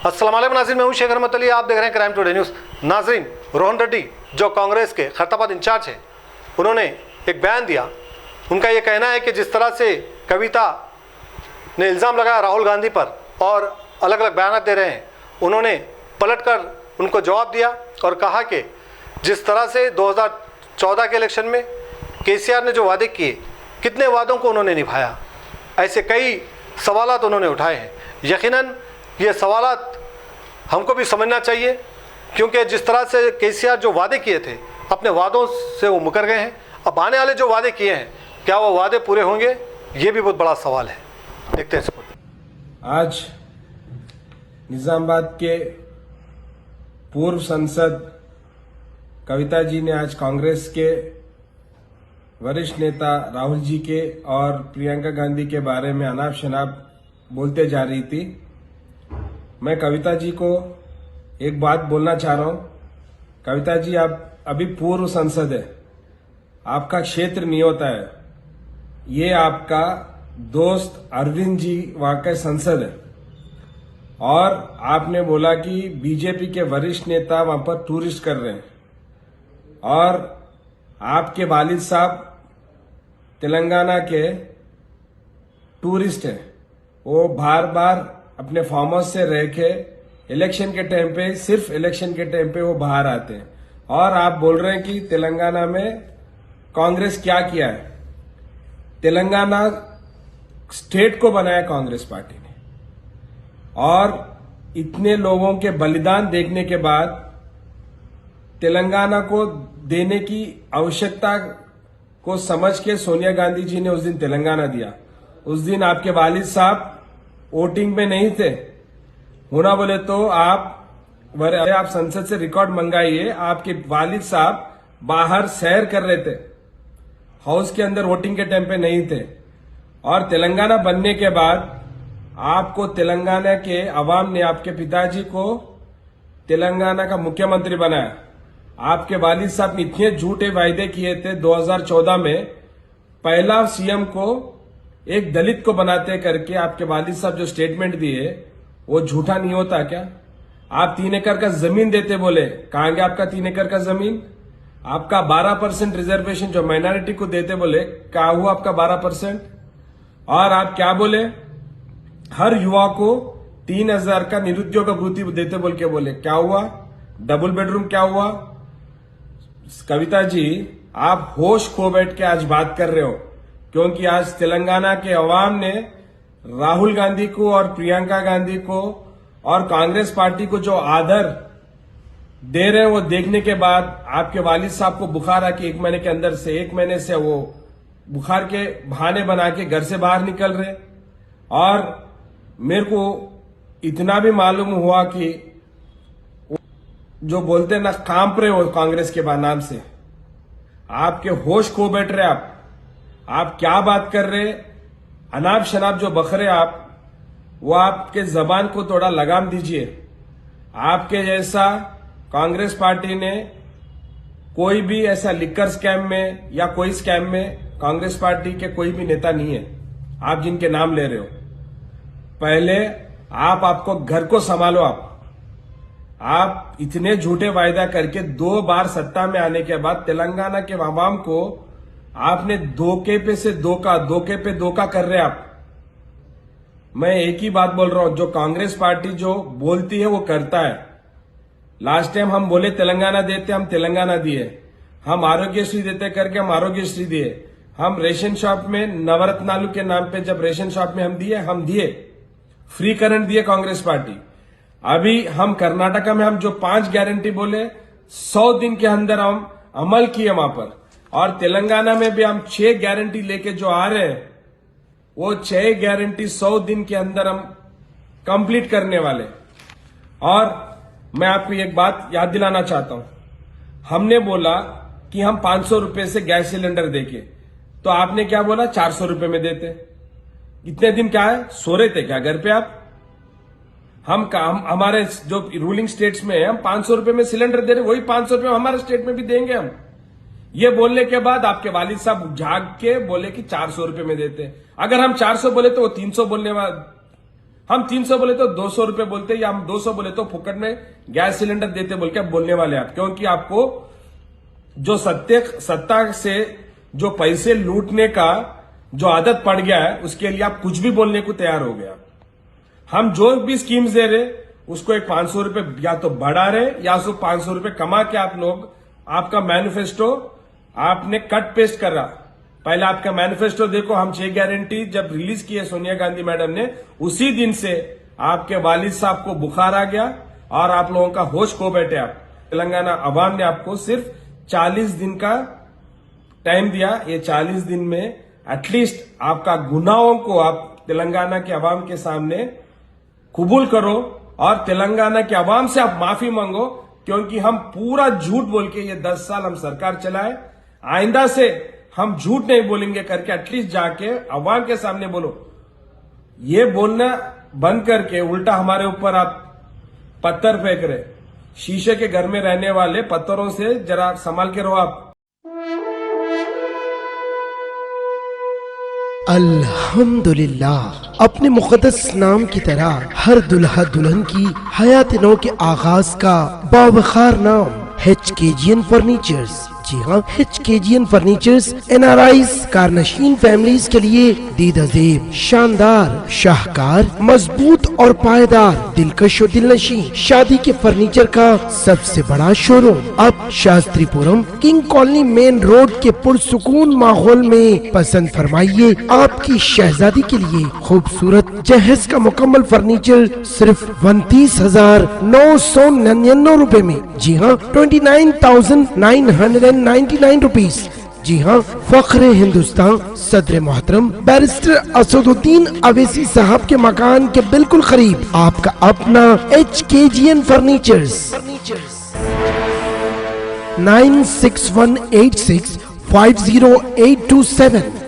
अस्सलाम वालेकुम नाज़रीन, मैं हूं शेख अहमद अली। आप देख रहे हैं क्राइम टुडे न्यूज़। नाज़रीन, रोहन रेड्डी जो कांग्रेस के खैरताबाद इंचार्ज हैं, उन्होंने एक बयान दिया। उनका ये कहना है कि जिस तरह से कविता ने इल्ज़ाम लगाया राहुल गांधी पर और अलग अलग बयान दे रहे हैं, उन्होंने पलटकर उनको जवाब दिया और कहा कि जिस तरह से 2014 के इलेक्शन में केसीआर ने जो वादे किए, कितने वादों को उन्होंने निभाया, ऐसे कई सवालात उन्होंने उठाए हैं। यकीनन ये सवालात हमको भी समझना चाहिए, क्योंकि जिस तरह से केसीआर जो वादे किए थे, अपने वादों से वो मुकर गए हैं। अब आने वाले जो वादे किए हैं, क्या वो वादे पूरे होंगे, ये भी बहुत बड़ा सवाल है। देखते हैं इसको। आज निजामाबाद के पूर्व सांसद कविता जी ने आज कांग्रेस के वरिष्ठ नेता राहुल जी के और प्रियंका गांधी के बारे में अनाप शनाप बोलते जा रही थी। मैं कविता जी को एक बात बोलना चाह रहा हूं। कविता जी, आप अभी पूर्व सांसद है, आपका क्षेत्र नहीं होता है। ये आपका दोस्त अरविंद जी वहां के सांसद है और आपने बोला कि बीजेपी के वरिष्ठ नेता वहां पर टूरिस्ट कर रहे हैं और आपके वालिद साहब तेलंगाना के टूरिस्ट हैं। वो बार बार अपने फार्म हाउस से रह के इलेक्शन के टाइम पे, सिर्फ इलेक्शन के टाइम पे वो बाहर आते हैं और आप बोल रहे हैं कि तेलंगाना में कांग्रेस क्या किया है। तेलंगाना स्टेट को बनाया कांग्रेस पार्टी ने और इतने लोगों के बलिदान देखने के बाद तेलंगाना को देने की आवश्यकता को समझ के सोनिया गांधी जी ने उस दिन तेलंगाना दिया। उस दिन आपके वालिद साहब वोटिंग में नहीं थे। होना बोले तो आप संसद से रिकॉर्ड मंगाइए, आपके वालिद साहब बाहर सैर कर रहे थे, हाउस के अंदर वोटिंग के टाइम पे नहीं थे। और तेलंगाना बनने के बाद आपको तेलंगाना के अवाम ने आपके पिताजी को तेलंगाना का मुख्यमंत्री बनाया। आपके वालिद साहब ने इतने झूठे वायदे किए थे 2014 में, पहला सीएम को एक दलित को बनाते करके आपके वालिद साहब जो स्टेटमेंट दिए, वो झूठा नहीं होता क्या? आप 3 एकड़ का जमीन देते बोले, कहां गया आपका 3 एकड़ का जमीन? आपका 12% रिजर्वेशन जो माइनॉरिटी को देते बोले, क्या हुआ आपका 12%? और आप क्या बोले, हर युवा को 3000 का निरुद्योग भृति देते बोल के बोले, क्या हुआ? डबल बेडरूम क्या हुआ? कविता जी, आप होश खो बैठ के आज बात कर रहे हो, क्योंकि आज तेलंगाना के अवाम ने राहुल गांधी को और प्रियंका गांधी को और कांग्रेस पार्टी को जो आदर दे रहे हैं, वो देखने के बाद आपके वालिद साहब को बुखार आके 1 महीने से वो बुखार के बहाने बना के घर से बाहर निकल रहे। और मेरे को इतना भी मालूम हुआ कि जो बोलते ना कांप रहे हो कांग्रेस के नाम से, आपके होश खो बैठ रहे। आप क्या बात कर रहे? अनाप शनाप जो बखरे आप, वो आपके जबान को थोड़ा लगाम दीजिए। आपके जैसा कांग्रेस पार्टी ने कोई भी ऐसा लिकर स्कैम में या कोई स्कैम में कांग्रेस पार्टी के कोई भी नेता नहीं है। आप जिनके नाम ले रहे हो, पहले आपको घर को संभालो। आप इतने झूठे वायदा करके 2 बार सत्ता में आने के बाद तेलंगाना के आवाम को आपने धोखे पे धोखा कर रहे आप। मैं एक ही बात बोल रहा हूं, जो कांग्रेस पार्टी जो बोलती है वो करता है। लास्ट टाइम हम बोले तेलंगाना देते, हम तेलंगाना दिए। हम आरोग्यश्री देते करके हम आरोग्यश्री दिए। हम रेशन शॉप में नवरत्नालु के नाम पे जब रेशन शॉप में हम दिए फ्री करंट दिए कांग्रेस पार्टी। अभी हम कर्नाटका में हम जो 5 गारंटी बोले, 100 दिन के अंदर हम अमल किए वहां पर। और तेलंगाना में भी हम 6 गारंटी लेके जो आ रहे हैं, वो 6 गारंटी 100 दिन के अंदर हम कंप्लीट करने वाले। और मैं आपको एक बात याद दिलाना चाहता हूं, हमने बोला कि हम 500 रुपए से गैस सिलेंडर देके, तो आपने क्या बोला, 400 रुपए में देते। इतने दिन क्या है, सो रहे थे क्या घर पे आप? हमारे जो रूलिंग स्टेट्स में है, हम 500 रुपए में सिलेंडर दे रहे, वही 500 रुपए हमारे स्टेट में भी देंगे हम। ये बोलने के बाद आपके वालिद साहब जाग के बोले कि 400 रुपए में देते। अगर हम 400 बोले तो वो 300 बोलने वाले। हम 300 बोले तो 200 रुपए बोलते, या हम 200 बोले तो फुकट में गैस सिलेंडर देते बोल के बोलने वाले आप, क्योंकि आपको जो सत्ता से जो पैसे लूटने का जो आदत पड़ गया है, उसके लिए आप कुछ भी बोलने को तैयार हो गया। हम जो भी स्कीम्स दे रहे उसको एक 500 रुपए या तो बढ़ा रहे या उसको 500 रुपए कमा के आप लोग, आपका मैनिफेस्टो आपने कट पेस्ट कर रहा। पहले आपका मैनिफेस्टो देखो, हम 6 गारंटी जब रिलीज किए सोनिया गांधी मैडम ने, उसी दिन से आपके वालिद साहब को बुखार आ गया और आप लोगों का होश खो बैठे। आप तेलंगाना अवाम ने आपको सिर्फ 40 दिन का टाइम दिया। ये 40 दिन में एटलीस्ट आपका गुनाहों को आप तेलंगाना के अवाम के सामने कबूल करो और तेलंगाना के अवाम से आप माफी मांगो, क्योंकि हम पूरा झूठ बोल के ये 10 साल हम सरकार चलाए। आइंदा से हम झूठ नहीं बोलेंगे करके एटलीस्ट जाके अवाम के सामने बोलो। ये बोलना बंद करके उल्टा हमारे ऊपर आप पत्थर फेंक रहे। शीशे के घर में रहने वाले पत्थरों से जरा संभाल के रहो आप। अल्हम्दुलिल्लाह, अपने मुक़द्दस नाम की तरह हर दुल्हा दुल्हन की हयात नौ के आगाज का बावखार नाम HKGN फर्नीचर्स। जी हाँ, HKGN फर्नीचर्स NRIs कारनशीन फैमिलीज के लिए दीदाजेब, शानदार, शाहकार, मजबूत और पायदार, दिलकश और दिलनशीं शादी के फर्नीचर का सबसे बड़ा शोरूम अब Shastripuram king colony main road के पुरसुकून माहौल में। पसंद फरमाइए आपकी शहजादी के लिए खूबसूरत जहेज का मुकम्मल फर्नीचर सिर्फ 29,999 रुपए में। जी हाँ, 29,999 रुपीज। जी हाँ, फख्रे हिंदुस्तान सदर मोहतरम बैरिस्टर असदुद्दीन अवैसी साहब के मकान के बिल्कुल करीब आपका अपना HKGN फर्नीचर्स। 9618650827